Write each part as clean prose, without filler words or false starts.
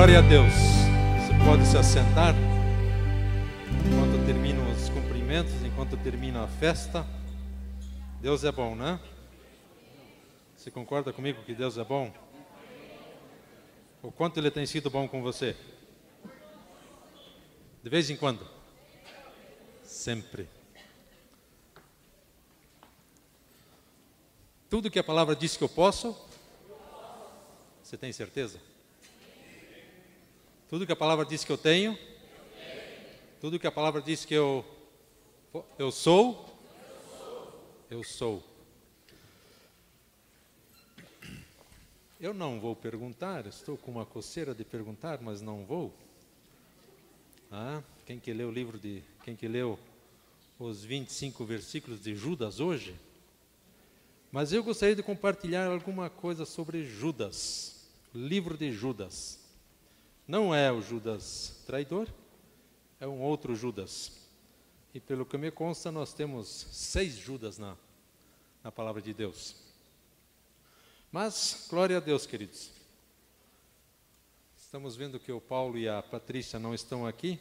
Glória a Deus. Você pode se assentar enquanto terminam os cumprimentos, enquanto termina a festa. Deus é bom, né? Você concorda comigo que Deus é bom? O quanto Ele tem sido bom com você? De vez em quando? Sempre. Tudo que a palavra diz que eu posso, você tem certeza? Tudo que a palavra diz que eu tenho, tudo que a palavra diz que eu sou, eu sou. Eu não vou perguntar, estou com uma coceira de perguntar, mas não vou. Quem que leu os 25 versículos de Judas hoje? Mas eu gostaria de compartilhar alguma coisa sobre Judas, livro de Judas. Não é o Judas traidor, é um outro Judas. E pelo que me consta, nós temos 6 Judas na palavra de Deus. Mas, glória a Deus, queridos. Estamos vendo que o Paulo e a Patrícia não estão aqui.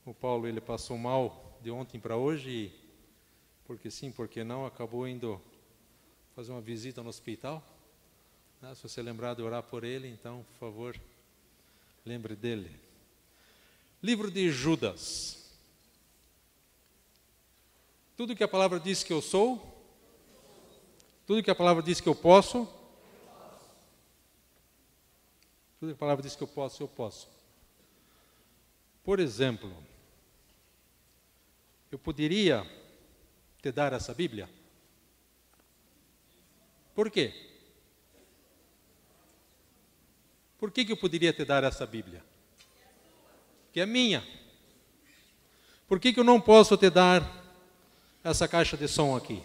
O Paulo, ele passou mal de ontem para hoje, e, porque sim, porque não, acabou indo fazer uma visita no hospital. Se você lembrar de orar por ele, então, por favor, lembre dele. Livro de Judas. Tudo que a palavra diz que eu sou, tudo que a palavra diz que eu posso, tudo que a palavra diz que eu posso, eu posso. Por exemplo, eu poderia te dar essa Bíblia? Por quê? Por que eu poderia te dar essa Bíblia? Que é minha. Por que eu não posso te dar essa caixa de som aqui?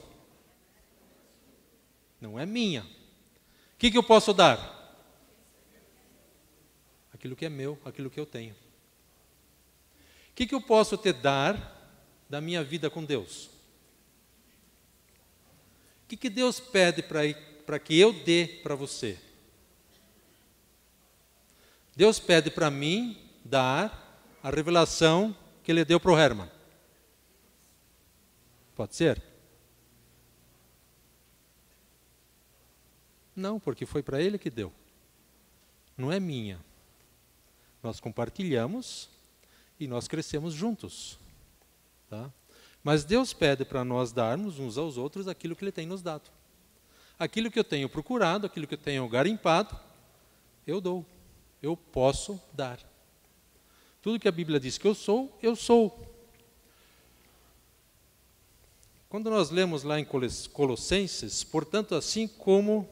Não é minha. O que eu posso dar? Aquilo que é meu, aquilo que eu tenho. O que eu posso te dar da minha vida com Deus? O que Deus pede para que eu dê para você? Deus pede para mim dar a revelação que Ele deu para o Herman. Pode ser? Não, porque foi para Ele que deu. Não é minha. Nós compartilhamos e nós crescemos juntos. Tá? Mas Deus pede para nós darmos uns aos outros aquilo que Ele tem nos dado. Aquilo que eu tenho procurado, aquilo que eu tenho garimpado, eu dou. Eu posso dar. Tudo que a Bíblia diz que eu sou, eu sou. Quando nós lemos lá em Colossenses, portanto, assim como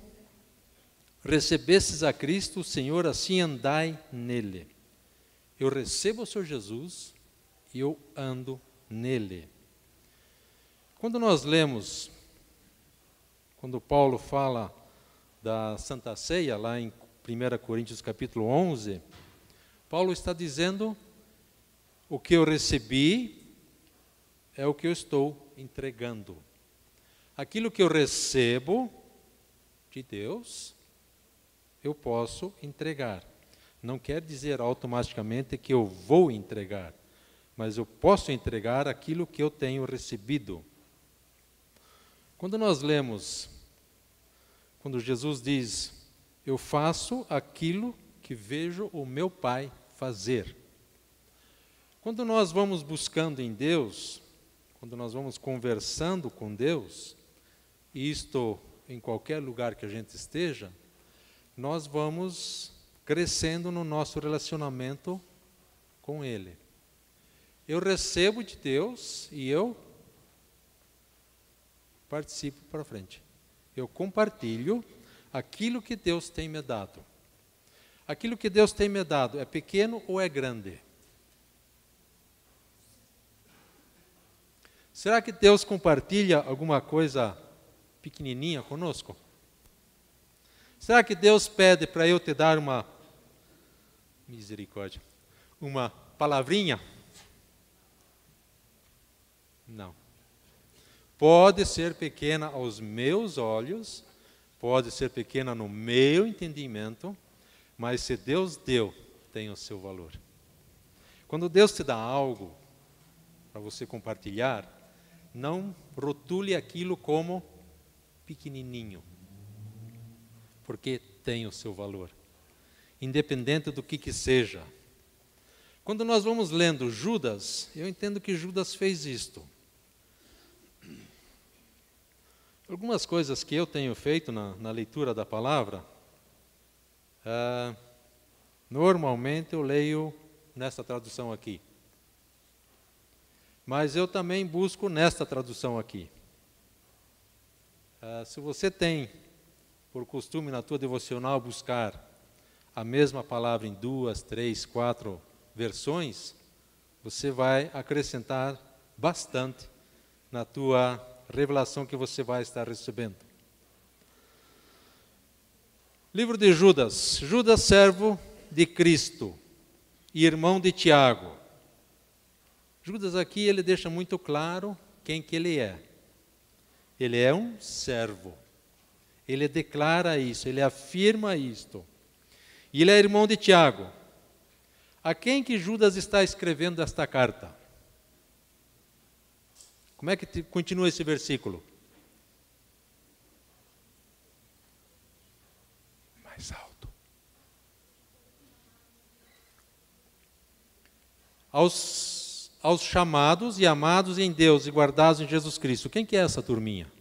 recebestes a Cristo, o Senhor, assim andai nele. Eu recebo o Senhor Jesus e eu ando nele. Quando nós lemos, quando Paulo fala da Santa Ceia, lá em 1 Coríntios capítulo 11, Paulo está dizendo: o que eu recebi é o que eu estou entregando. Aquilo que eu recebo de Deus, eu posso entregar. Não quer dizer automaticamente que eu vou entregar, mas eu posso entregar aquilo que eu tenho recebido. Quando nós lemos, quando Jesus diz: eu faço aquilo que vejo o meu Pai fazer. Quando nós vamos buscando em Deus, quando nós vamos conversando com Deus, e isto em qualquer lugar que a gente esteja, nós vamos crescendo no nosso relacionamento com Ele. Eu recebo de Deus e eu participo para frente. Eu compartilho aquilo que Deus tem me dado. Aquilo que Deus tem me dado é pequeno ou é grande? Será que Deus compartilha alguma coisa pequenininha conosco? Será que Deus pede para eu te dar uma misericórdia, uma palavrinha? Não. Pode ser pequena aos meus olhos, pode ser pequena no meu entendimento, mas se Deus deu tem o seu valor. Quando Deus te dá algo para você compartilhar, não rotule aquilo como pequenininho, porque tem o seu valor, independente do que seja. Quando nós vamos lendo Judas, eu entendo que Judas fez isto. Algumas coisas que eu tenho feito na leitura da palavra, normalmente eu leio nesta tradução aqui. Mas eu também busco nesta tradução aqui. Se você tem por costume na tua devocional buscar a mesma palavra em 2, 3, 4 versões, você vai acrescentar bastante na tua revelação que você vai estar recebendo. Livro de Judas. Judas, servo de Cristo e irmão de Tiago. Judas aqui ele deixa muito claro quem que ele é. Ele é um servo. Ele declara isso, ele afirma isto. E ele é irmão de Tiago. A quem que Judas está escrevendo esta carta? Como é que continua esse versículo? Mais alto. Aos chamados e amados em Deus e guardados em Jesus Cristo. Quem que é essa turminha?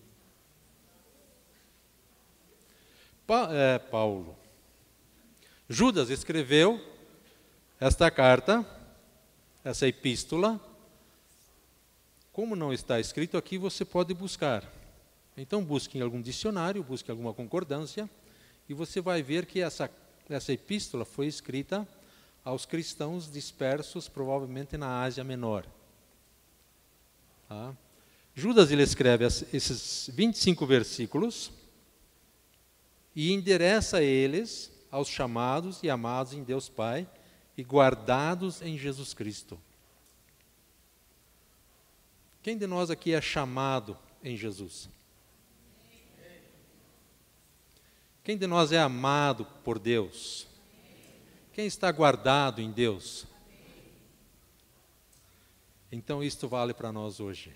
Paulo. Judas escreveu esta carta, essa epístola. Como não está escrito aqui, você pode buscar. Então busque em algum dicionário, busque alguma concordância, e você vai ver que essa epístola foi escrita aos cristãos dispersos, provavelmente na Ásia Menor. Tá? Judas ele escreve esses 25 versículos e endereça eles aos chamados e amados em Deus Pai e guardados em Jesus Cristo. Quem de nós aqui é chamado em Jesus? Quem de nós é amado por Deus? Quem está guardado em Deus? Então isto vale para nós hoje.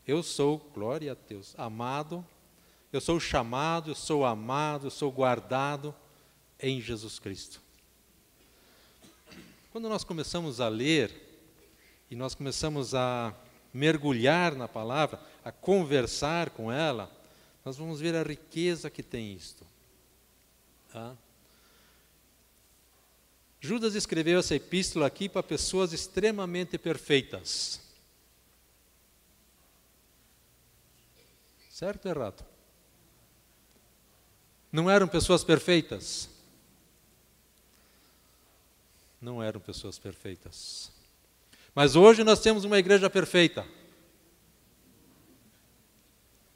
Eu sou, glória a Deus, amado, eu sou chamado, eu sou amado, eu sou guardado em Jesus Cristo. Quando nós começamos a ler e nós começamos a mergulhar na palavra, a conversar com ela, nós vamos ver a riqueza que tem isto. Tá? Judas escreveu essa epístola aqui para pessoas extremamente perfeitas. Certo ou errado? Não eram pessoas perfeitas? Não eram pessoas perfeitas. Mas hoje nós temos uma igreja perfeita.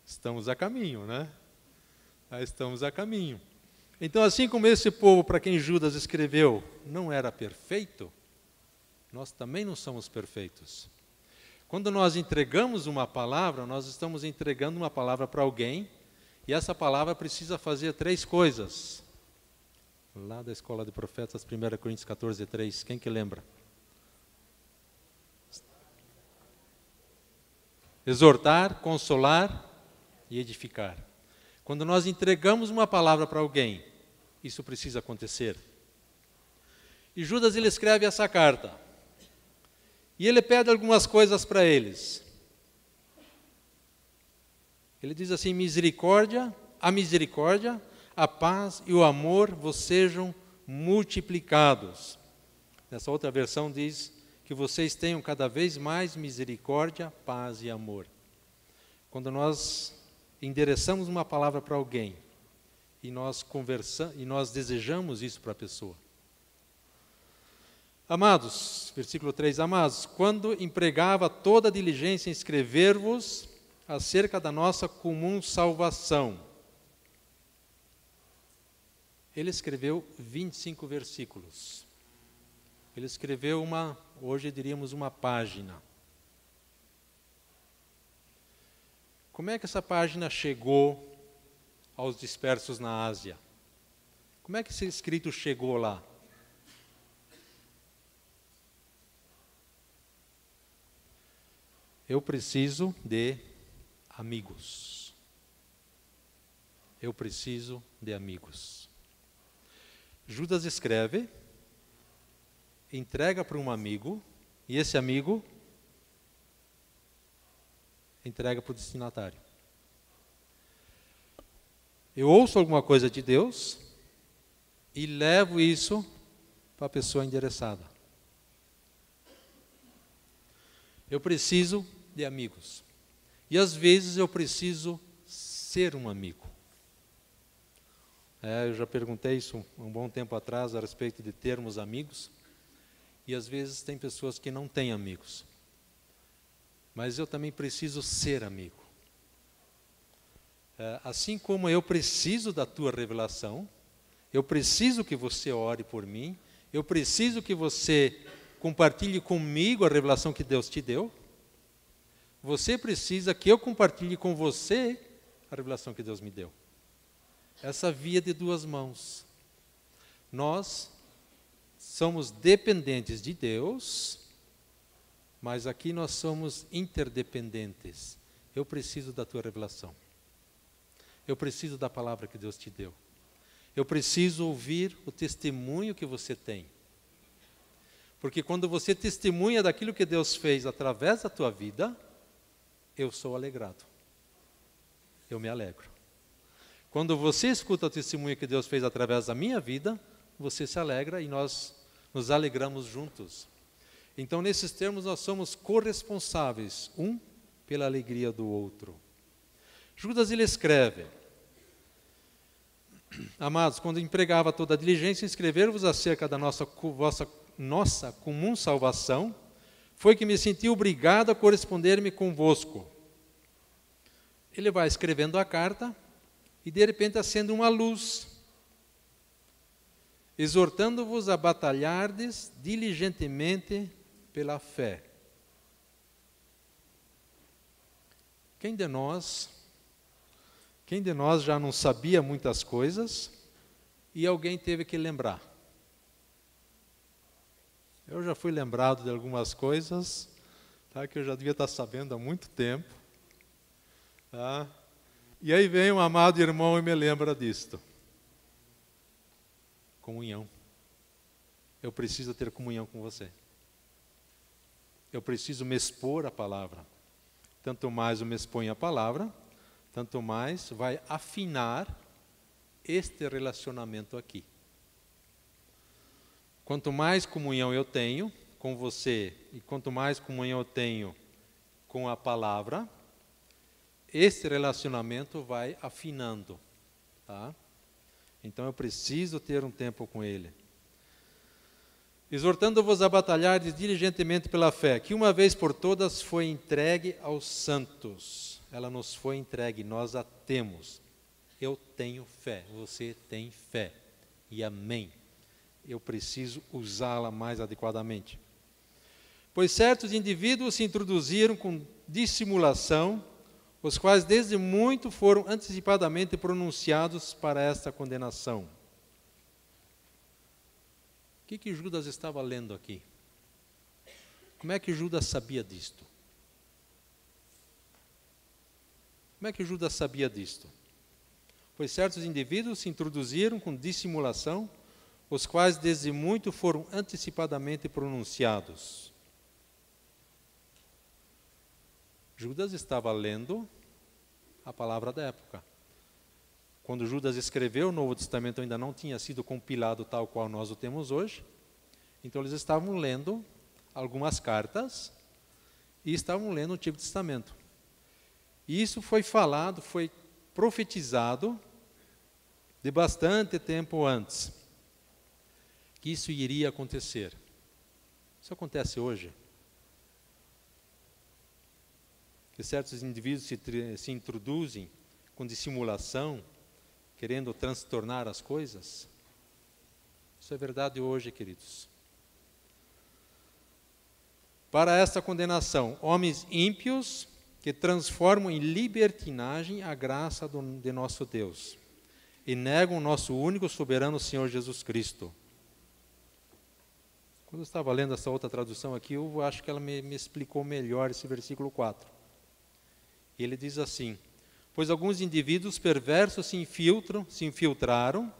Estamos a caminho, né? Estamos a caminho. Então, assim como esse povo para quem Judas escreveu não era perfeito, nós também não somos perfeitos. Quando nós entregamos uma palavra, nós estamos entregando uma palavra para alguém, e essa palavra precisa fazer 3 coisas. Lá da Escola de Profetas, 1 Coríntios 14, 3, quem que lembra? Exortar, consolar e edificar. Quando nós entregamos uma palavra para alguém, isso precisa acontecer. E Judas ele escreve essa carta. E ele pede algumas coisas para eles. Ele diz assim: misericórdia, a paz e o amor vos sejam multiplicados. Nessa outra versão diz que vocês tenham cada vez mais misericórdia, paz e amor. Quando nós endereçamos uma palavra para alguém e nós conversamos e nós desejamos isso para a pessoa. Amados, versículo 3, amados, quando empregava toda a diligência em escrever-vos acerca da nossa comum salvação. Ele escreveu 25 versículos. Ele escreveu hoje diríamos uma página. Como é que essa página chegou aos dispersos na Ásia? Como é que esse escrito chegou lá? Eu preciso de amigos. Eu preciso de amigos. Judas escreve, entrega para um amigo, e esse amigo entrega para o destinatário. Eu ouço alguma coisa de Deus e levo isso para a pessoa endereçada. Eu preciso de amigos. E às vezes eu preciso ser um amigo. Eu já perguntei isso um bom tempo atrás a respeito de termos amigos. E às vezes tem pessoas que não têm amigos. Mas eu também preciso ser amigo. Assim como eu preciso da tua revelação, eu preciso que você ore por mim, eu preciso que você compartilhe comigo a revelação que Deus te deu, você precisa que eu compartilhe com você a revelação que Deus me deu. Essa via de duas mãos. Nós somos dependentes de Deus, mas aqui nós somos interdependentes. Eu preciso da tua revelação. Eu preciso da palavra que Deus te deu. Eu preciso ouvir o testemunho que você tem. Porque quando você testemunha daquilo que Deus fez através da tua vida, eu sou alegrado. Eu me alegro. Quando você escuta o testemunho que Deus fez através da minha vida, você se alegra e nós nos alegramos juntos. Então, nesses termos, nós somos corresponsáveis, um pela alegria do outro. Judas, ele escreve: amados, quando empregava toda a diligência em escrever-vos acerca da nossa comum salvação, foi que me senti obrigado a corresponder-me convosco. Ele vai escrevendo a carta e de repente acende uma luz, exortando-vos a batalhardes diligentemente pela fé. Quem de nós já não sabia muitas coisas e alguém teve que lembrar? Eu já fui lembrado de algumas coisas, tá, que eu já devia estar sabendo há muito tempo. Tá? E aí vem um amado irmão e me lembra disto. Comunhão. Eu preciso ter comunhão com você. Eu preciso me expor à palavra. Tanto mais eu me exponho à palavra, tanto mais vai afinar este relacionamento aqui. Quanto mais comunhão eu tenho com você e quanto mais comunhão eu tenho com a palavra, este relacionamento vai afinando. Tá? Então eu preciso ter um tempo com ele. Exortando-vos a batalhar diligentemente pela fé, que uma vez por todas foi entregue aos santos. Ela nos foi entregue, nós a temos. Eu tenho fé, você tem fé. E amém. Eu preciso usá-la mais adequadamente. Pois certos indivíduos se introduziram com dissimulação, os quais desde muito foram antecipadamente pronunciados para esta condenação. O que Judas estava lendo aqui? Como é que Judas sabia disto? Como é que Judas sabia disto? Pois certos indivíduos se introduziram com dissimulação, os quais desde muito foram antecipadamente pronunciados. Judas estava lendo a palavra da época. Quando Judas escreveu, o Novo Testamento ainda não tinha sido compilado tal qual nós o temos hoje. Então eles estavam lendo algumas cartas e estavam lendo o Antigo Testamento. E isso foi falado, foi profetizado de bastante tempo antes, que isso iria acontecer. Isso acontece hoje. Que certos indivíduos se introduzem com dissimulação, querendo transtornar as coisas. Isso é verdade hoje, queridos. Para esta condenação, homens ímpios que transformam em libertinagem a graça de nosso Deus e negam o nosso único soberano Senhor Jesus Cristo. Quando eu estava lendo essa outra tradução aqui, eu acho que ela me explicou melhor esse versículo 4. E ele diz assim: pois alguns indivíduos perversos se infiltraram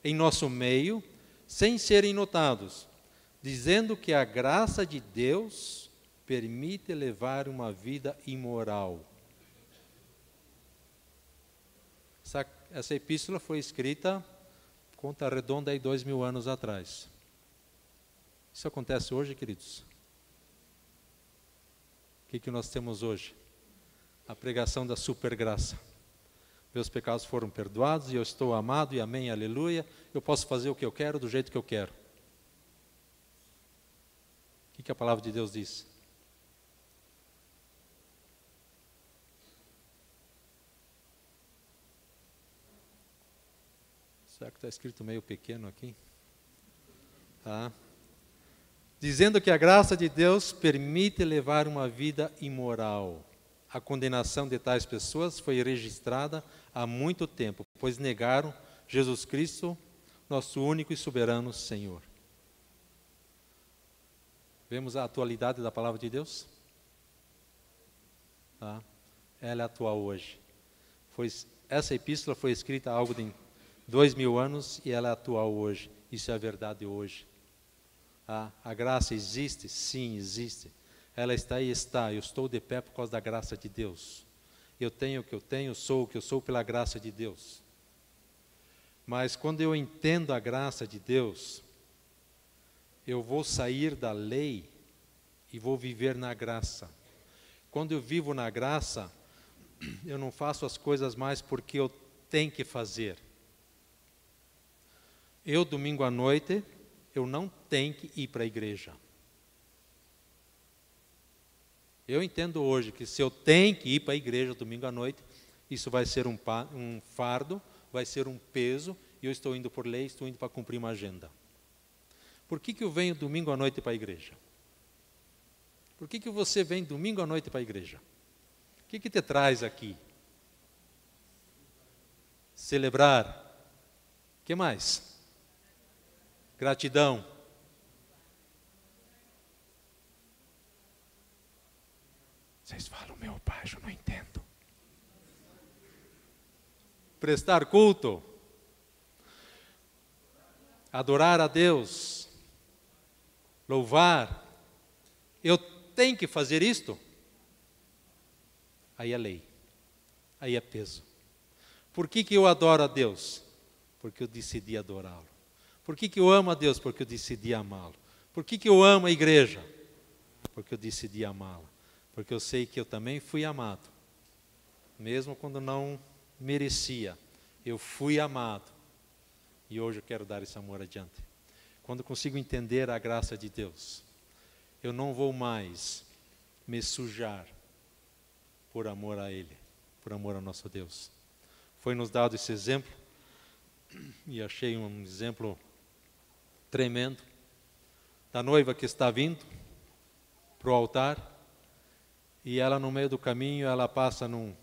em nosso meio, sem serem notados, dizendo que a graça de Deus permite levar uma vida imoral. Essa epístola foi escrita, conta redonda, aí 2000 anos atrás. Isso acontece hoje, queridos? O que nós temos hoje? A pregação da supergraça. Meus pecados foram perdoados e eu estou amado e amém, aleluia. Eu posso fazer o que eu quero, do jeito que eu quero. O que a palavra de Deus diz? Será que está escrito meio pequeno aqui? Tá. Dizendo que a graça de Deus permite levar uma vida imoral. A condenação de tais pessoas foi registrada há muito tempo, pois negaram Jesus Cristo, nosso único e soberano Senhor. Vemos a atualidade da palavra de Deus? Tá? Ela é atual hoje. Essa epístola foi escrita há algo de 2000 anos e ela é atual hoje. Isso é a verdade hoje. A graça existe? Sim, existe. Ela está e está. Eu estou de pé por causa da graça de Deus. Eu tenho o que eu tenho, sou o que eu sou pela graça de Deus. Mas quando eu entendo a graça de Deus, eu vou sair da lei e vou viver na graça. Quando eu vivo na graça, eu não faço as coisas mais porque eu tenho que fazer. Eu, domingo à noite, eu não tenho que ir para a igreja. Eu entendo hoje que se eu tenho que ir para a igreja domingo à noite, isso vai ser um fardo, vai ser um peso, e eu estou indo por lei, estou indo para cumprir uma agenda. Por que eu venho domingo à noite para a igreja? Por que você vem domingo à noite para a igreja? O que te traz aqui? Celebrar. O que mais? Gratidão. Vocês falam, meu pai, eu não entendo. Prestar culto. Adorar a Deus. Louvar. Eu tenho que fazer isto? Aí é lei. Aí é peso. Por que eu adoro a Deus? Porque eu decidi adorá-lo. Por que eu amo a Deus? Porque eu decidi amá-lo. Por que eu amo a igreja? Porque eu decidi amá-la. Porque eu sei que eu também fui amado. Mesmo quando não merecia. Eu fui amado. E hoje eu quero dar esse amor adiante. Quando consigo entender a graça de Deus, eu não vou mais me sujar por amor a Ele, por amor ao nosso Deus. Foi nos dado esse exemplo, e achei um exemplo tremendo, da noiva que está vindo para o altar, e ela no meio do caminho, ela passa no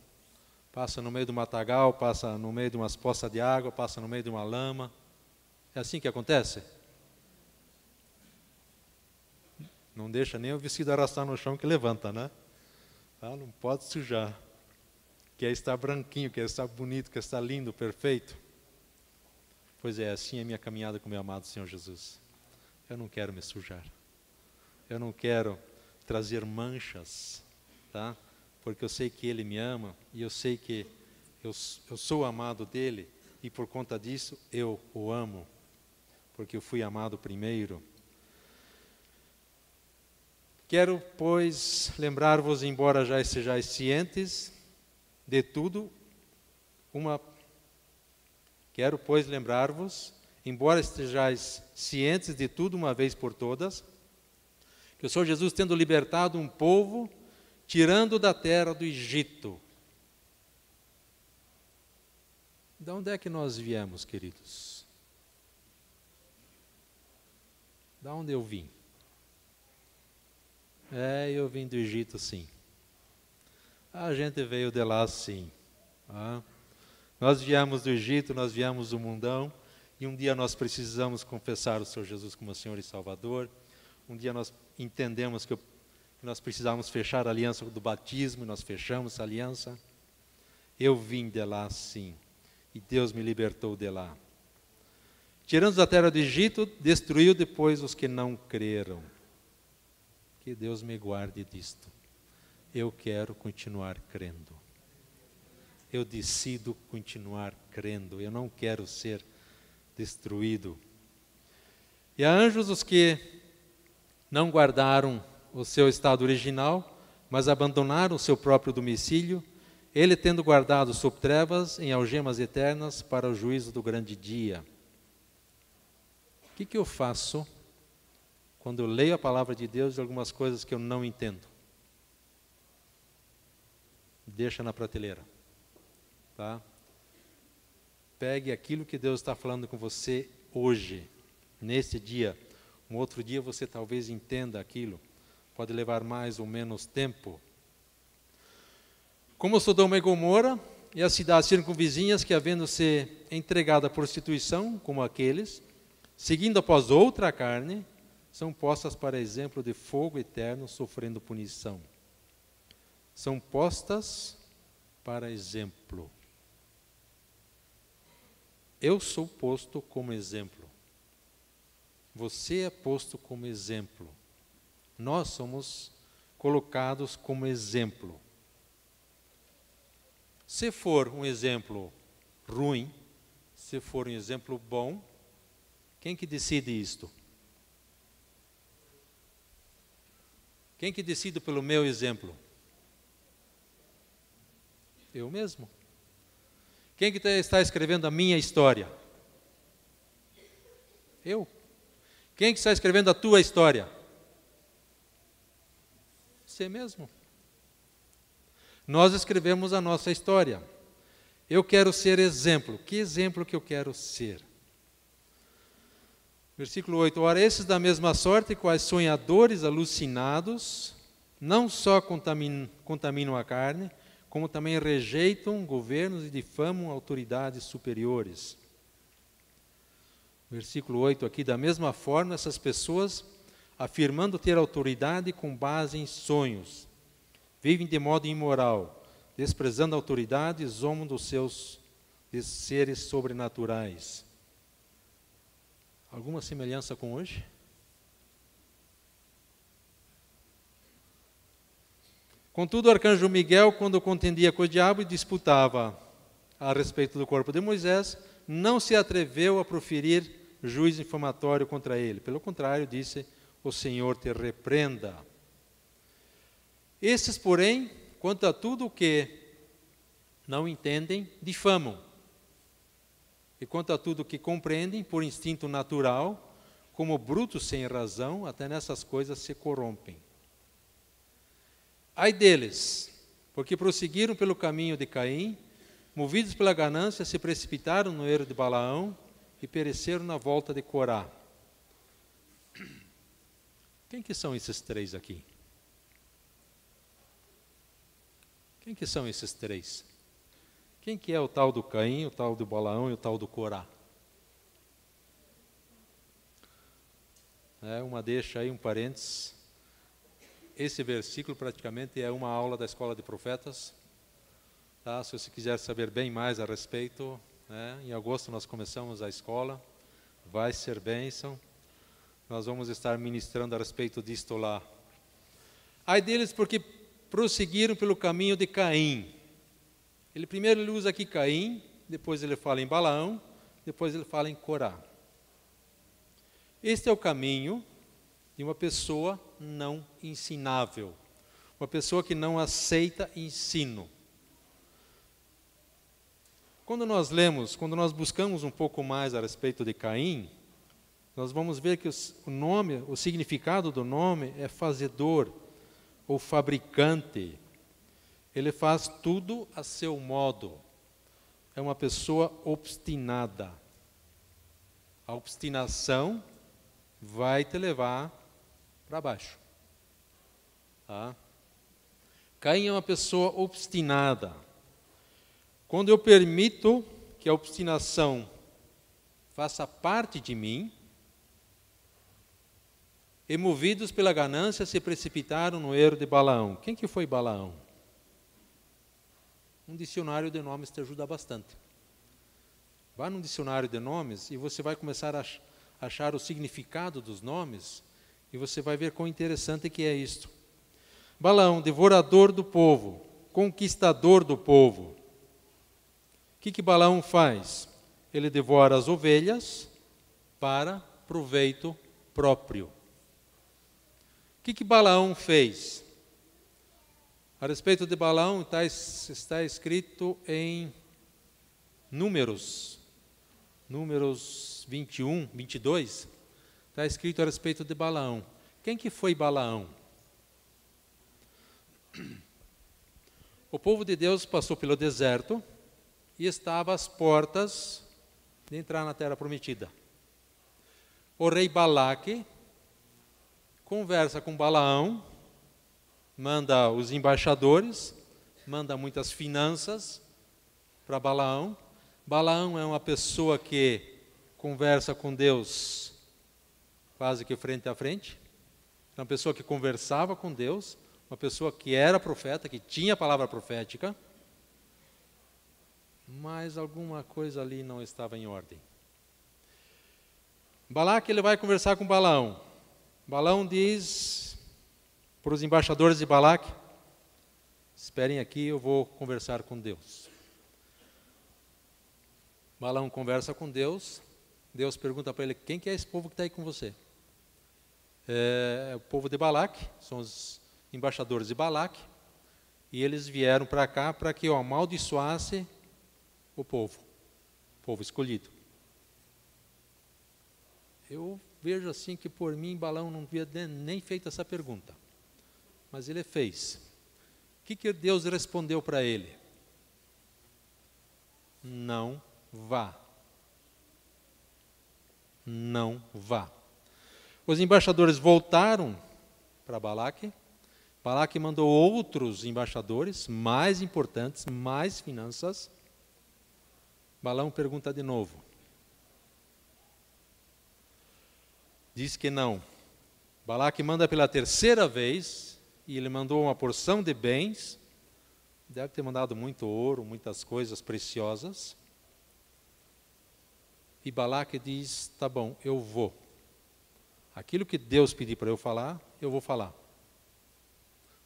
meio do matagal, passa no meio de umas poças de água, passa no meio de uma lama. É assim que acontece? Não deixa nem o vestido arrastar no chão que levanta, né? Não pode sujar. Quer estar branquinho, quer estar bonito, quer estar lindo, perfeito. Pois é, assim é a minha caminhada com o meu amado Senhor Jesus. Eu não quero me sujar. Eu não quero trazer manchas, tá? Porque eu sei que Ele me ama e eu sei que eu sou amado dEle e por conta disso eu o amo, porque eu fui amado primeiro. Quero, pois, lembrar-vos, embora já sejais cientes de tudo, Quero, pois, lembrar-vos, embora estejais cientes de tudo uma vez por todas, que o Senhor Jesus, tendo libertado um povo, tirando da terra do Egito. De onde é que nós viemos, queridos? De onde eu vim? Eu vim do Egito, sim. A gente veio de lá, sim. Nós viemos do Egito, nós viemos do mundão, e um dia nós precisamos confessar o Senhor Jesus como Senhor e Salvador. Um dia nós entendemos que nós precisávamos fechar a aliança do batismo, nós fechamos a aliança. Eu vim de lá, sim, e Deus me libertou de lá. Tirando da terra do Egito, destruiu depois os que não creram. Que Deus me guarde disto. Eu quero continuar crendo. Eu decido continuar crendo. Eu não quero ser destruído. E há anjos os que não guardaram o seu estado original, mas abandonaram o seu próprio domicílio, ele tendo guardado sob trevas em algemas eternas para o juízo do grande dia. O que eu faço quando eu leio a palavra de Deus e algumas coisas que eu não entendo? Deixa na prateleira. Tá? Pegue aquilo que Deus está falando com você hoje, nesse dia. Um outro dia você talvez entenda aquilo. Pode levar mais ou menos tempo. Como Sodoma e Gomorra e as cidades circunvizinhas que, havendo se entregado à prostituição, como aqueles, seguindo após outra carne, são postas para exemplo de fogo eterno, sofrendo punição. São postas para exemplo. Eu sou posto como exemplo. Você é posto como exemplo. Nós somos colocados como exemplo. Se for um exemplo ruim, se for um exemplo bom, quem que decide isto? Quem que decide pelo meu exemplo? Eu mesmo. Quem que está escrevendo a minha história? Eu. Quem que está escrevendo a tua história? Você mesmo. Nós escrevemos a nossa história. Eu quero ser exemplo. Que exemplo que eu quero ser? Versículo 8. Ora, esses da mesma sorte, quais sonhadores alucinados, não só contaminam a carne, como também rejeitam governos e difamam autoridades superiores. Versículo 8 aqui, da mesma forma, essas pessoas, afirmando ter autoridade com base em sonhos, vivem de modo imoral, desprezando a autoridade, zombam dos seus seres sobrenaturais. Alguma semelhança com hoje? Contudo, o arcanjo Miguel, quando contendia com o diabo e disputava a respeito do corpo de Moisés, não se atreveu a proferir juízo infamatório contra ele. Pelo contrário, disse: o Senhor te repreenda. Estes, porém, quanto a tudo o que não entendem, difamam. E quanto a tudo o que compreendem, por instinto natural, como brutos sem razão, até nessas coisas se corrompem. Ai deles, porque prosseguiram pelo caminho de Caim, movidos pela ganância, se precipitaram no erro de Balaão e pereceram na volta de Corá. Quem que são esses três aqui? Quem que são esses três? Quem que é o tal do Caim, o tal do Balaão e o tal do Corá? Uma deixa aí, um parênteses. Esse versículo praticamente é uma aula da Escola de Profetas. Tá? Se você quiser saber bem mais a respeito, em agosto nós começamos a escola. Vai ser bênção. Nós vamos estar ministrando a respeito disto lá. Ai deles porque prosseguiram pelo caminho de Caim. Primeiro ele usa aqui Caim, depois ele fala em Balaão, depois ele fala em Corá. Este é o caminho de uma pessoa não ensinável, uma pessoa que não aceita ensino. Quando nós lemos, quando nós buscamos um pouco mais a respeito de Caim, nós vamos ver que o significado do nome é fazedor ou fabricante. Ele faz tudo a seu modo. É uma pessoa obstinada. A obstinação vai te levar para baixo. Tá? Caim é uma pessoa obstinada. Quando eu permito que a obstinação faça parte de mim, e movidos pela ganância se precipitaram no erro de Balaão. Quem que foi Balaão? Um dicionário de nomes te ajuda bastante. Vá num dicionário de nomes e você vai começar a achar o significado dos nomes e você vai ver quão interessante que é isto. Balaão, devorador do povo, conquistador do povo. O que Balaão faz? Ele devora as ovelhas para proveito próprio. O que Balaão fez? A respeito de Balaão está escrito em Números 21, 22, está escrito a respeito de Balaão. Quem que foi Balaão? O povo de Deus passou pelo deserto e estava às portas de entrar na terra prometida. O rei Balaque conversa com Balaão, manda os embaixadores, manda muitas finanças para Balaão. Balaão é uma pessoa que conversa com Deus quase que frente a frente. É uma pessoa que conversava com Deus, uma pessoa que era profeta, que tinha a palavra profética, mas alguma coisa ali não estava em ordem. Balaque, ele vai conversar com Balaão. Balaão diz para os embaixadores de Balaque: esperem aqui, eu vou conversar com Deus. Balaão conversa com Deus. Deus pergunta para ele: quem que é esse povo que está aí com você? É o povo de Balaque, são os embaixadores de Balaque, e eles vieram para cá para que eu amaldiçoasse o povo escolhido. Eu vejo assim que por mim Balaão não devia nem feito essa pergunta, mas ele fez. O que Deus respondeu para ele? Não vá. Não vá. Os embaixadores voltaram para Balaque. Balaque mandou outros embaixadores, mais importantes, mais finanças. Balaão pergunta de novo. Diz que não. Balaque manda pela terceira vez, e ele mandou uma porção de bens. Deve ter mandado muito ouro, muitas coisas preciosas. E Balaque diz: tá bom, eu vou. Aquilo que Deus pedir para eu falar, eu vou falar.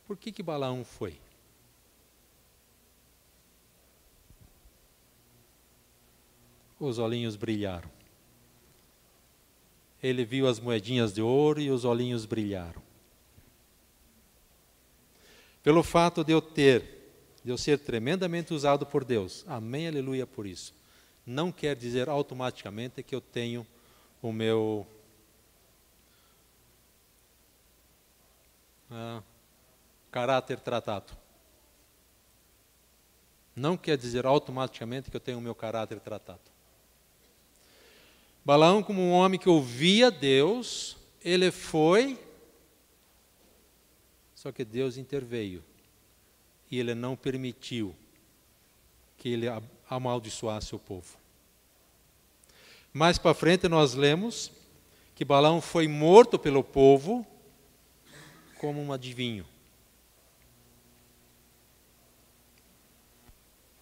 Por que Balaão foi? Os olhinhos brilharam. Ele viu as moedinhas de ouro e os olhinhos brilharam. Pelo fato de eu ser tremendamente usado por Deus, amém, aleluia por isso, não quer dizer automaticamente que eu tenho o meu caráter tratado. Não quer dizer automaticamente que eu tenho o meu caráter tratado. Balaão, como um homem que ouvia Deus, ele foi, só que Deus interveio. E ele não permitiu que ele amaldiçoasse o povo. Mais para frente nós lemos que Balaão foi morto pelo povo como um adivinho.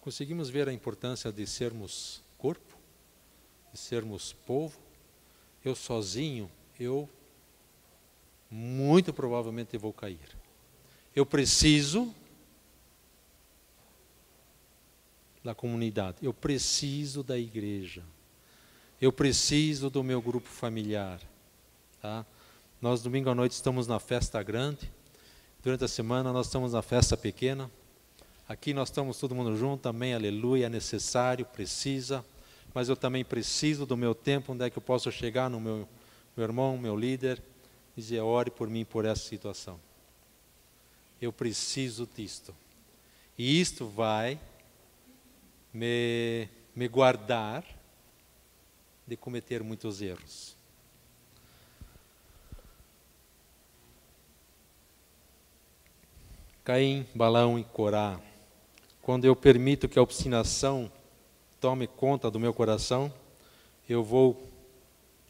Conseguimos ver a importância de sermos corpo, de sermos povo. Eu sozinho, muito provavelmente vou cair. Eu preciso da comunidade, eu preciso da igreja, eu preciso do meu grupo familiar. Tá? Nós domingo à noite estamos na festa grande, durante a semana nós estamos na festa pequena. Aqui nós estamos todo mundo junto, amém, aleluia, é necessário, precisa, mas eu também preciso do meu tempo, onde é que eu posso chegar no meu irmão, meu líder, e dizer: ore por mim, por essa situação. Eu preciso disto. E isto vai me guardar de cometer muitos erros. Caim, Balaão e Corá. Quando eu permito que a obstinação tome conta do meu coração, eu vou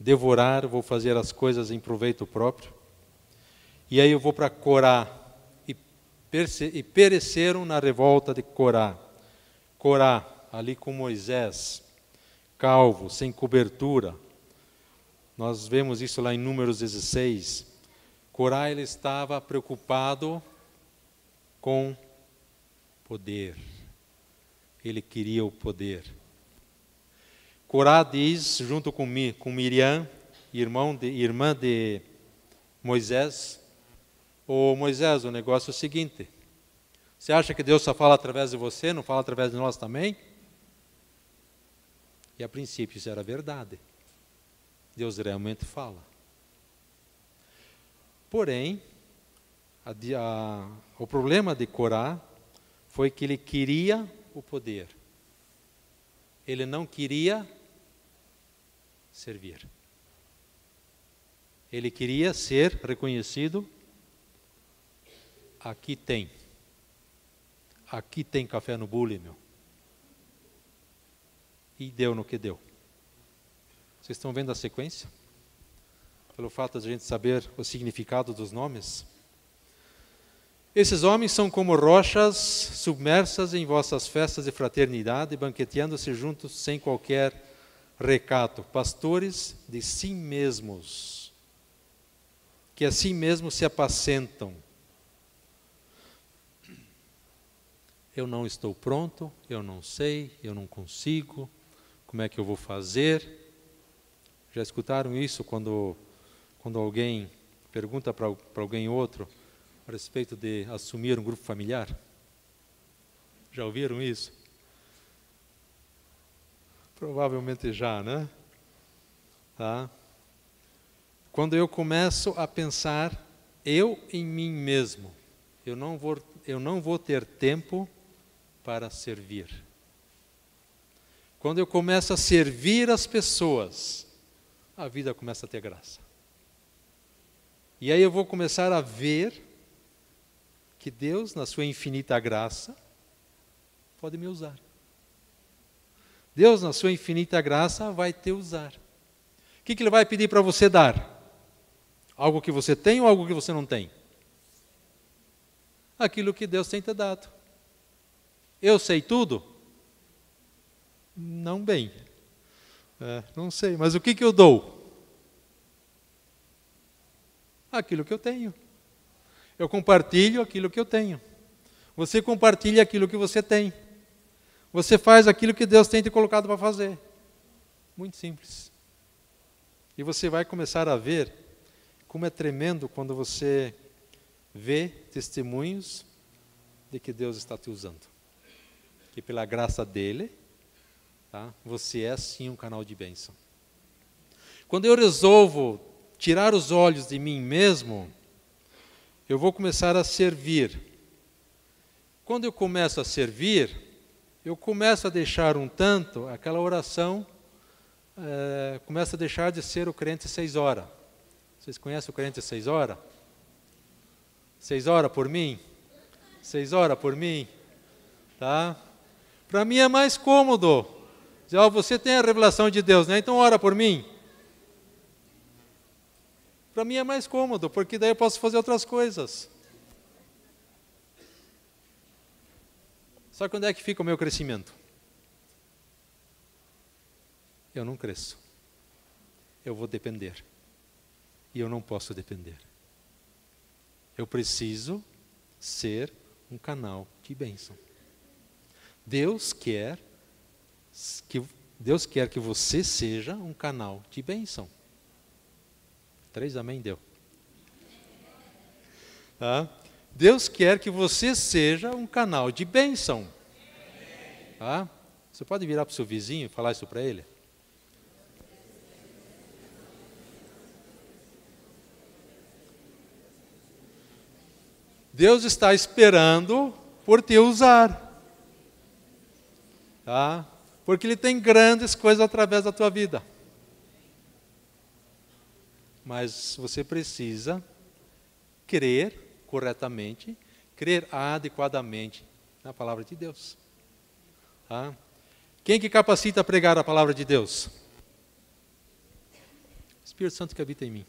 devorar, vou fazer as coisas em proveito próprio. E aí eu vou para Corá. E pereceram na revolta de Corá. Corá, ali com Moisés, calvo, sem cobertura. Nós vemos isso lá em Números 16. Corá, ele estava preocupado com poder. Ele queria o Corá diz, junto com Miriam, irmã de Moisés, ô Moisés, o negócio é o seguinte, você acha que Deus só fala através de você, não fala através de nós também? E a princípio isso era verdade. Deus realmente fala. Porém, o problema de Corá foi que ele queria o poder. Ele não queria servir. Ele queria ser reconhecido. Aqui tem café no bule, meu. E deu no que deu. Vocês estão vendo a sequência? Pelo fato de a gente saber o significado dos nomes. Esses homens são como rochas submersas em vossas festas de fraternidade, banqueteando-se juntos sem qualquer recato, pastores de si mesmos, que a si mesmos se apacentam. Eu não estou pronto, eu não sei, eu não consigo, como é que eu vou fazer? Já escutaram isso quando alguém pergunta para alguém outro a respeito de assumir um grupo familiar? Já ouviram isso? Provavelmente já, né? Tá? Quando eu começo a pensar eu em mim mesmo, eu não vou ter tempo para servir. Quando eu começo a servir as pessoas, a vida começa a ter graça. E aí eu vou começar a ver que Deus, na sua infinita graça, pode me usar. Deus, na sua infinita graça, vai te usar. O que Ele vai pedir para você dar? Algo que você tem ou algo que você não tem? Aquilo que Deus tem te dado. Eu sei tudo? Não bem. Não sei, mas o que eu dou? Aquilo que eu tenho. Eu compartilho aquilo que eu tenho. Você compartilha aquilo que você tem. Você faz aquilo que Deus tem te colocado para fazer. Muito simples. E você vai começar a ver como é tremendo quando você vê testemunhos de que Deus está te usando. Que pela graça dele, tá, você é sim um canal de bênção. Quando eu resolvo tirar os olhos de mim mesmo, eu vou começar a servir. Quando eu começo a servir, eu começo a deixar um tanto, aquela oração começa a deixar de ser o crente 6 horas. Vocês conhecem o crente 6 horas? 6 horas por mim? 6 horas por mim? Tá? Para mim é mais cômodo. Dizer, você tem a revelação de Deus, né? Então ora por mim. Para mim é mais cômodo, porque daí eu posso fazer outras coisas. Sabe quando é que fica o meu crescimento? Eu não cresço. Eu vou depender. E eu não posso depender. Eu preciso ser um canal de bênção. Deus quer que você seja um canal de bênção. 3 amém deu. Tá? Deus quer que você seja um canal de bênção. Tá? Você pode virar para o seu vizinho e falar isso para ele? Deus está esperando por te usar. Tá? Porque Ele tem grandes coisas através da tua vida. Mas você precisa crer corretamente, crer adequadamente na palavra de Deus. Tá? Quem que capacita a pregar a palavra de Deus? O Espírito Santo que habita em mim.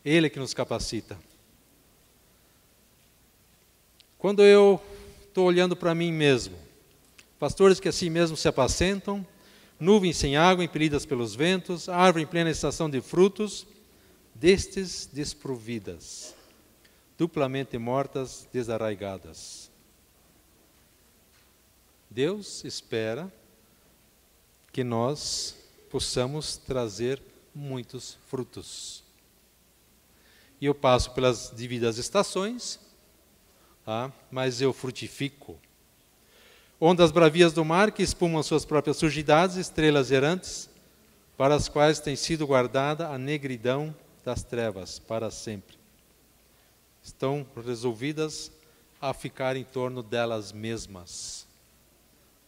Ele que nos capacita. Quando eu estou olhando para mim mesmo, pastores que assim mesmo se apacentam, nuvens sem água impelidas pelos ventos, árvore em plena estação de frutos, destes desprovidas, duplamente mortas, desarraigadas. Deus espera que nós possamos trazer muitos frutos. E eu passo pelas devidas estações, mas eu frutifico. Ondas bravias do mar que espumam suas próprias sujidades, estrelas errantes, para as quais tem sido guardada a negridão das trevas para sempre. Estão resolvidas a ficar em torno delas mesmas.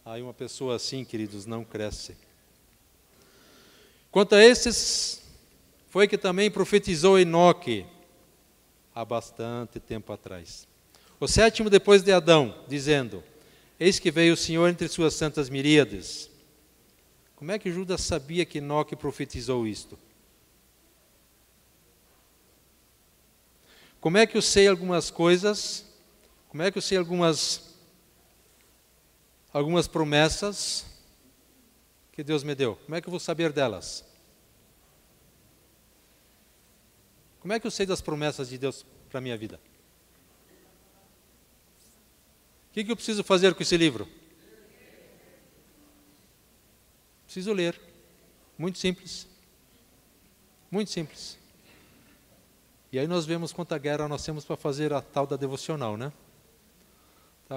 Aí uma pessoa assim, queridos, não cresce. Quanto a esses, foi que também profetizou Enoque, há bastante tempo atrás. O sétimo depois de Adão, dizendo: eis que veio o Senhor entre suas santas miríades. Como é que Judas sabia que Enoque profetizou isto? Como é que eu sei algumas coisas? Como é que eu sei algumas promessas que Deus me deu? Como é que eu vou saber delas? Como é que eu sei das promessas de Deus para a minha vida? O que eu preciso fazer com esse livro? Preciso ler. Muito simples. Muito simples. E aí nós vemos quanta guerra nós temos para fazer a tal da devocional, né?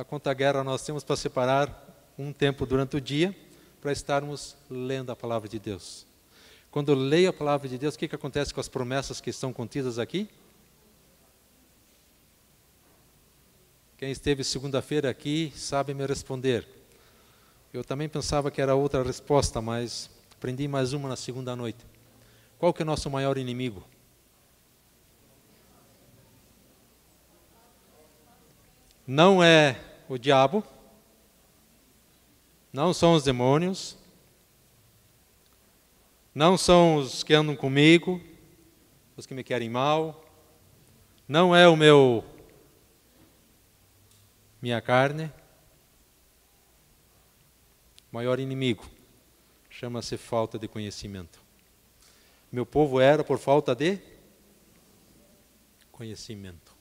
Quanta guerra nós temos para separar um tempo durante o dia para estarmos lendo a palavra de Deus. Quando eu leio a palavra de Deus, o que acontece com as promessas que estão contidas aqui? Quem esteve segunda-feira aqui sabe me responder. Eu também pensava que era outra resposta, mas aprendi mais uma na segunda noite. Qual que é o nosso maior inimigo? Não é o diabo, não são os demônios, não são os que andam comigo, os que me querem mal, não é minha carne. O maior inimigo chama-se falta de conhecimento. Meu povo era por falta de conhecimento.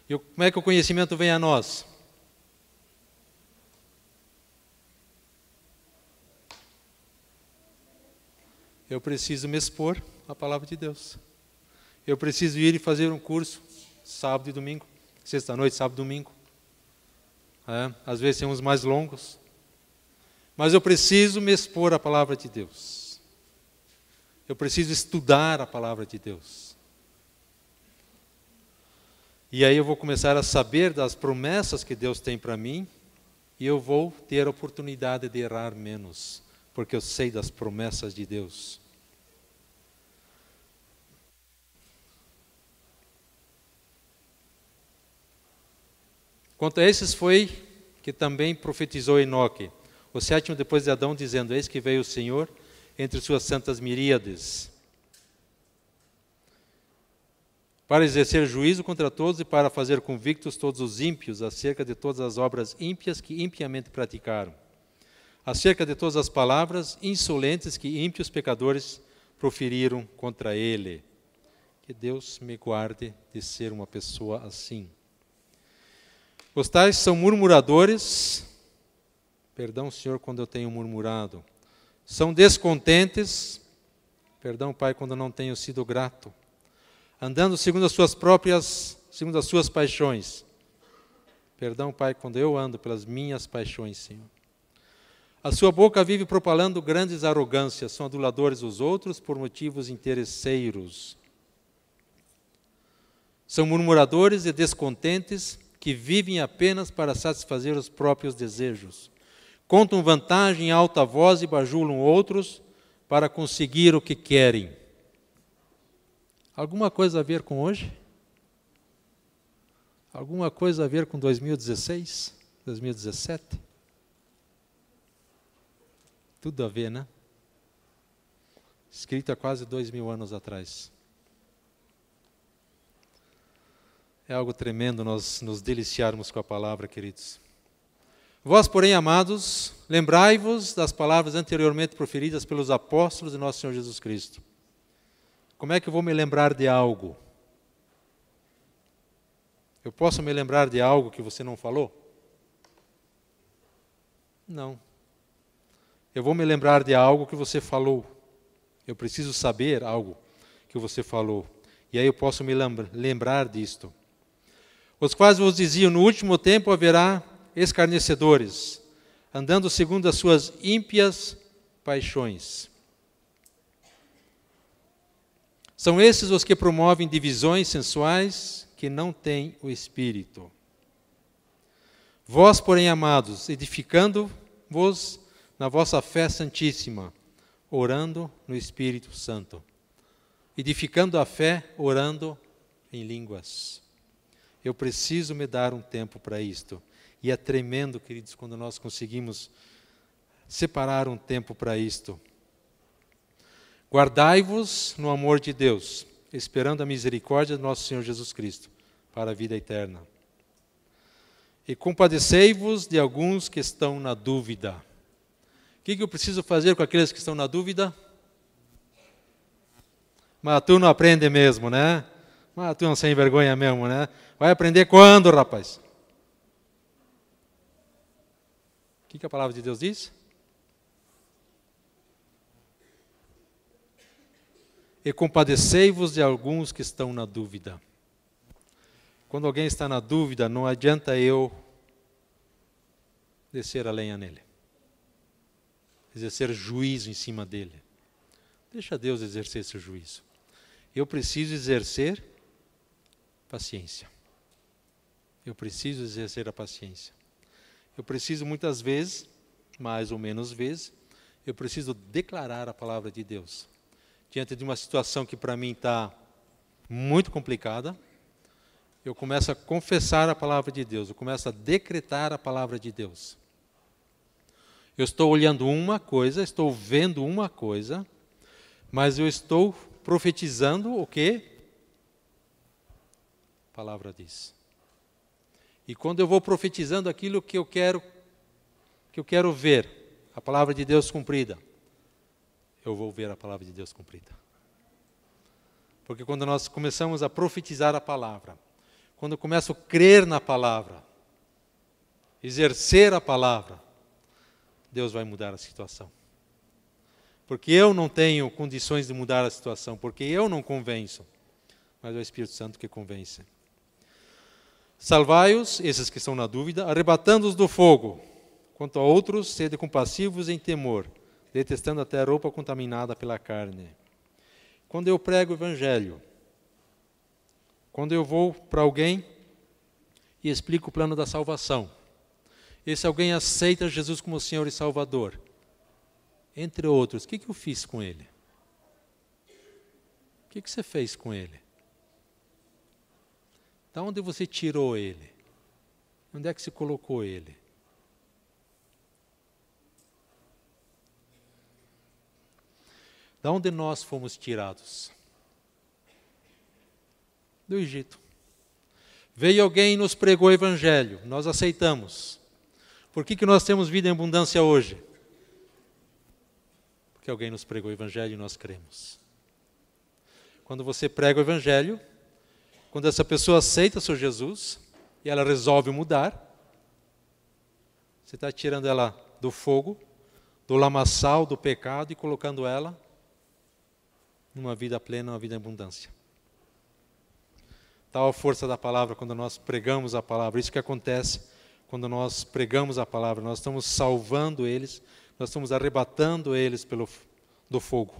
E como é que o conhecimento vem a nós? Eu preciso me expor à palavra de Deus. Eu preciso ir e fazer um curso sábado e domingo, sexta-noite, sábado e domingo. Às vezes tem uns mais longos. Mas eu preciso me expor à palavra de Deus. Eu preciso estudar a palavra de Deus. E aí eu vou começar a saber das promessas que Deus tem para mim, e eu vou ter a oportunidade de errar menos, porque eu sei das promessas de Deus. Quanto a esses foi que também profetizou Enoque, o sétimo depois de Adão, dizendo: eis que veio o Senhor entre suas santas miríades, para exercer juízo contra todos e para fazer convictos todos os ímpios acerca de todas as obras ímpias que impiamente praticaram, acerca de todas as palavras insolentes que ímpios pecadores proferiram contra ele. Que Deus me guarde de ser uma pessoa assim. Os tais são murmuradores, perdão, Senhor, quando eu tenho murmurado, são descontentes, perdão, Pai, quando eu não tenho sido grato, andando segundo as suas paixões. Perdão, Pai, quando eu ando pelas minhas paixões, Senhor. A sua boca vive propalando grandes arrogâncias, são aduladores dos outros por motivos interesseiros. São murmuradores e descontentes que vivem apenas para satisfazer os próprios desejos. Contam vantagem em alta voz e bajulam outros para conseguir o que querem. Alguma coisa a ver com hoje? Alguma coisa a ver com 2016, 2017? Tudo a ver, né? Escrito há quase 2000 anos atrás. É algo tremendo nós nos deliciarmos com a palavra, queridos. Vós, porém, amados, lembrai-vos das palavras anteriormente proferidas pelos apóstolos de nosso Senhor Jesus Cristo. Como é que eu vou me lembrar de algo? Eu posso me lembrar de algo que você não falou? Não. Eu vou me lembrar de algo que você falou. Eu preciso saber algo que você falou. E aí eu posso me lembrar disto. Os quais vos diziam, no último tempo haverá escarnecedores, andando segundo as suas ímpias paixões. São esses os que promovem divisões sensuais que não têm o Espírito. Vós, porém, amados, edificando-vos na vossa fé santíssima, orando no Espírito Santo. Edificando a fé, orando em línguas. Eu preciso me dar um tempo para isto. E é tremendo, queridos, quando nós conseguimos separar um tempo para isto. Guardai-vos no amor de Deus, esperando a misericórdia de nosso Senhor Jesus Cristo, para a vida eterna. E compadecei-vos de alguns que estão na dúvida. O que eu preciso fazer com aqueles que estão na dúvida? Mas tu não aprende mesmo, né? Mas tu não sem vergonha mesmo, né? Vai aprender quando, rapaz? O que a palavra de Deus diz? E compadecei-vos de alguns que estão na dúvida. Quando alguém está na dúvida, não adianta eu descer a lenha nele. Exercer juízo em cima dele. Deixa Deus exercer esse juízo. Eu preciso exercer paciência. Eu preciso exercer a paciência. Eu preciso muitas vezes, mais ou menos vezes, eu preciso declarar a palavra de Deus. Diante de uma situação que para mim está muito complicada, eu começo a confessar a palavra de Deus, eu começo a decretar a palavra de Deus. Eu estou olhando uma coisa, estou vendo uma coisa, mas eu estou profetizando o que a palavra diz. E quando eu vou profetizando aquilo que eu quero ver, a palavra de Deus cumprida, eu vou ver a palavra de Deus cumprida. Porque quando nós começamos a profetizar a palavra, quando eu começo a crer na palavra, exercer a palavra, Deus vai mudar a situação. Porque eu não tenho condições de mudar a situação, porque eu não convenço, mas é o Espírito Santo que convence. Salvai-os, esses que estão na dúvida, arrebatando-os do fogo. Quanto a outros, sede compassivos em temor, detestando até a roupa contaminada pela carne. Quando eu prego o Evangelho, quando eu vou para alguém e explico o plano da salvação, esse alguém aceita Jesus como Senhor e Salvador, entre outros, o que eu fiz com ele? O que você fez com ele? Da onde você tirou ele? Onde é que você colocou ele? Da onde nós fomos tirados? Do Egito. Veio alguém e nos pregou o Evangelho, nós aceitamos. Por que nós temos vida em abundância hoje? Porque alguém nos pregou o Evangelho e nós cremos. Quando você prega o Evangelho, quando essa pessoa aceita o Senhor Jesus e ela resolve mudar, você está tirando ela do fogo, do lamaçal, do pecado e colocando ela numa vida plena, uma vida em abundância. Tal a força da palavra quando nós pregamos a palavra. Isso que acontece quando nós pregamos a palavra. Nós estamos salvando eles, nós estamos arrebatando eles do fogo.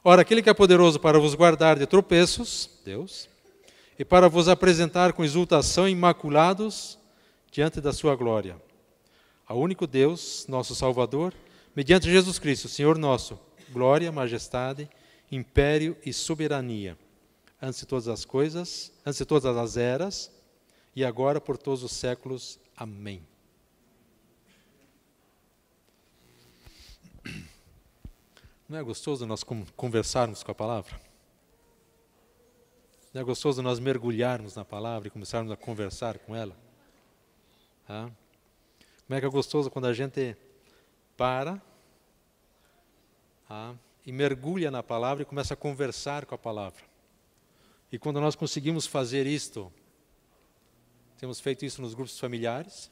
Ora, aquele que é poderoso para vos guardar de tropeços, Deus, e para vos apresentar com exultação imaculados diante da sua glória. Ao único Deus, nosso Salvador, mediante Jesus Cristo, Senhor nosso, glória, majestade, império e soberania, antes de todas as coisas, antes de todas as eras, e agora por todos os séculos. Amém. Não é gostoso nós conversarmos com a palavra? Não é gostoso nós mergulharmos na palavra e começarmos a conversar com ela? Tá? Como é que é gostoso quando a gente para, tá, e mergulha na palavra e começa a conversar com a palavra. E quando nós conseguimos fazer isto, temos feito isso nos grupos familiares,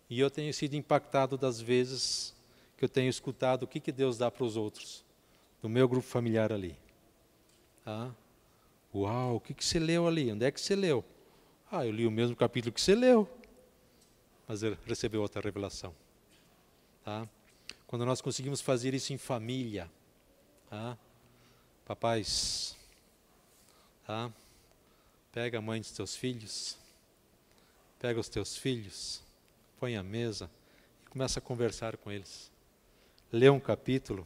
e eu tenho sido impactado das vezes que eu tenho escutado o que Deus dá para os outros, no meu grupo familiar ali. Tá? Uau, o que você leu ali? Onde é que você leu? Eu li o mesmo capítulo que você leu. Mas ele recebeu outra revelação. Tá? Quando nós conseguimos fazer isso em família, tá? Papais, tá? Pega a mãe dos teus filhos, pega os teus filhos, põe à mesa e começa a conversar com eles. Lê um capítulo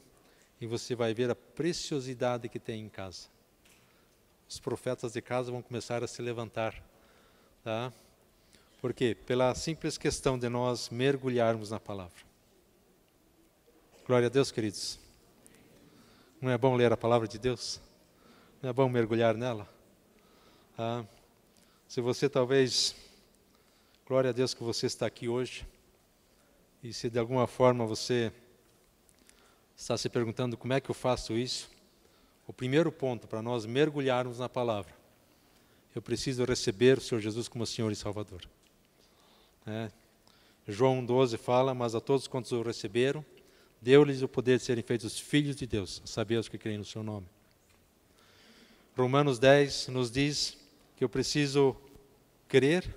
e você vai ver a preciosidade que tem em casa. Os profetas de casa vão começar a se levantar. Tá? Por quê? Pela simples questão de nós mergulharmos na palavra. Glória a Deus, queridos. Não é bom ler a palavra de Deus? Não é bom mergulhar nela? Tá? Se você talvez, glória a Deus que você está aqui hoje, e se de alguma forma você está se perguntando como é que eu faço isso, o primeiro ponto para nós mergulharmos na palavra, eu preciso receber o Senhor Jesus como Senhor e Salvador. João 12 fala, mas a todos quantos o receberam, deu-lhes o poder de serem feitos filhos de Deus, a saber os que creem no seu nome. Romanos 10 nos diz que eu preciso crer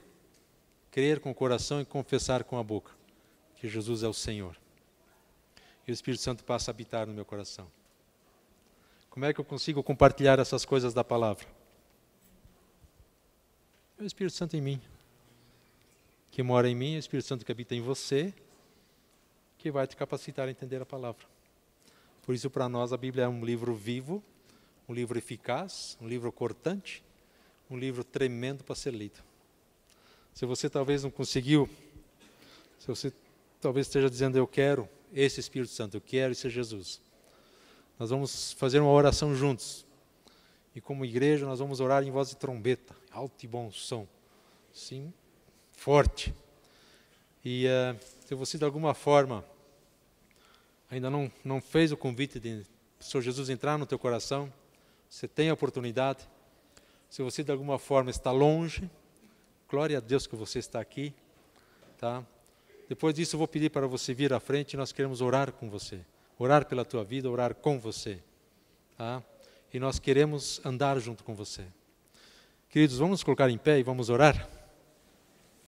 com o coração e confessar com a boca que Jesus é o Senhor. E o Espírito Santo passa a habitar no meu coração. Como é que eu consigo compartilhar essas coisas da palavra? É o Espírito Santo em mim, que mora em mim, é o Espírito Santo que habita em você, que vai te capacitar a entender a palavra. Por isso, para nós, a Bíblia é um livro vivo, um livro eficaz, um livro cortante, um livro tremendo para ser lido. Se você talvez não conseguiu, se você talvez esteja dizendo, eu quero esse Espírito Santo, eu quero esse Jesus, nós vamos fazer uma oração juntos. E como igreja, nós vamos orar em voz de trombeta, alto e bom som, sim, forte. E se você de alguma forma ainda não fez o convite de o Senhor Jesus entrar no teu coração, você tem a oportunidade. Se você de alguma forma está longe, glória a Deus que você está aqui. Tá? Depois disso eu vou pedir para você vir à frente e nós queremos orar com você. Orar pela tua vida, orar com você. Tá? E nós queremos andar junto com você. Queridos, vamos nos colocar em pé e vamos orar?